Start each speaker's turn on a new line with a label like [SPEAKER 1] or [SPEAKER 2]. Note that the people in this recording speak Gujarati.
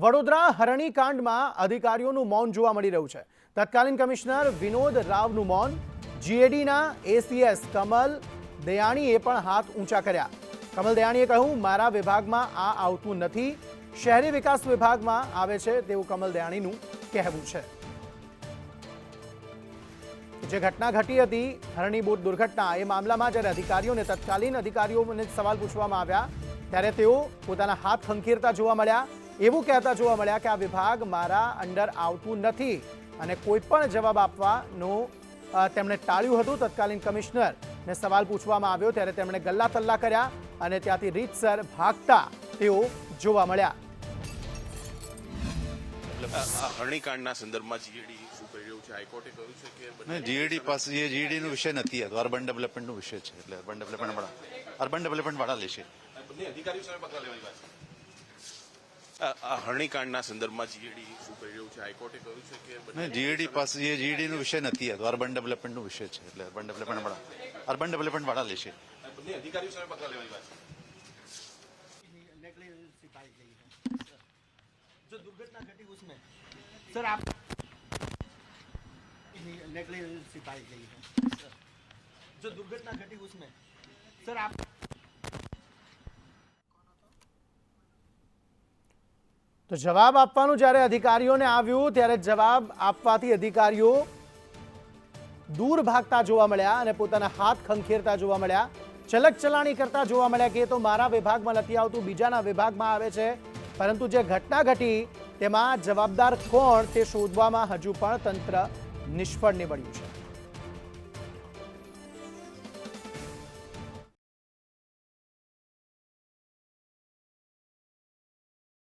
[SPEAKER 1] વડોદરા હરણીકાંડમાં અધિકારીઓનું મૌન જોવા મળી રહ્યું છે। તત્કાલીન કમિશનર વિનોદ રાવનું મૌન, જીએડીના એસીએસ કમલ દયાણીએ પણ હાથ ઊંચા કર્યા। કમલ દયાણીએ કહ્યું, મારા વિભાગમાં આ આવતું નથી, શહેરી વિકાસ વિભાગમાં આવે છે તેવું કમલ દયાણીનું કહેવું છે। જે ઘટના ઘટી હતી હરણી બોટ દુર્ઘટના, એ મામલામાં જ્યારે અધિકારીઓને તત્કાલીન અધિકારીઓને સવાલ પૂછવામાં આવ્યા ત્યારે તેઓ પોતાના હાથ ખંખેરતા જોવા મળ્યા, એવું કહેતા જોવા મળ્યા કે આ વિભાગ મારા અંડર આવતું નથી અને કોઈ પણ જવાબ આપવાનું તેમણે ટાળ્યું હતું। તત્કાલીન કમિશનરને સવાલ પૂછવામાં આવ્યો ત્યારે તેમણે ગલ્લા તલ્લા કર્યા અને ત્યાંથી રીતસર ભાગતા તેઓ જોવા મળ્યા।
[SPEAKER 2] હરણીકાંડના સંદર્ભમાં જીએડી શું કરી રહ્યું છે? હાઈકોર્ટે કહ્યું છે કે
[SPEAKER 3] જીએડી પાસે એ જીએડીનો વિષય નથી, આ તો અર્બન ડેવલપમેન્ટનો વિષય છે, એટલે અર્બન ડેવલપમેન્ટ વાળા લેશે।
[SPEAKER 2] બંને અધિકારીઓ સામે પગલાં લેવાની વાત છે। હરણીકાંડના સંદર્ભમાં જીએડી શું કરી રહ્યું છે? હાઈકોર્ટે કહ્યું છે કે
[SPEAKER 3] જીએડી પાસે એ જીએડીનો વિષય નથી, આ તો અર્બન ડેવલપમેન્ટનો વિષય છે, એટલે અર્બન ડેવલપમેન્ટ વાળા લેશે।
[SPEAKER 2] બંને અધિકારીઓ સામે પગલાં લેવાની વાત છે।
[SPEAKER 4] जो दुर्घटना घटी उसमें सर आप नेग्लिजेंसी पाई गई है। जो दुर्घटना घटी उसमें सर आप
[SPEAKER 1] તો જવાબ આપવાનું જ્યારે અધિકારીઓને આવ્યું ત્યારે જવાબ આપવાથી અધિકારીઓ દૂર ભાગતા જોવા મળ્યા અને પોતાના હાથ ખંખેરતા જોવા મળ્યા, ચલક ચલાણી કરતા જોવા મળ્યા કે એ તો મારા વિભાગમાં નથી આવતું, બીજાના વિભાગમાં આવે છે। પરંતુ જે ઘટના ઘટી તેમાં જવાબદાર કોણ તે શોધવામાં હજુ પણ તંત્ર નિષ્ફળ નીવડ્યું છે।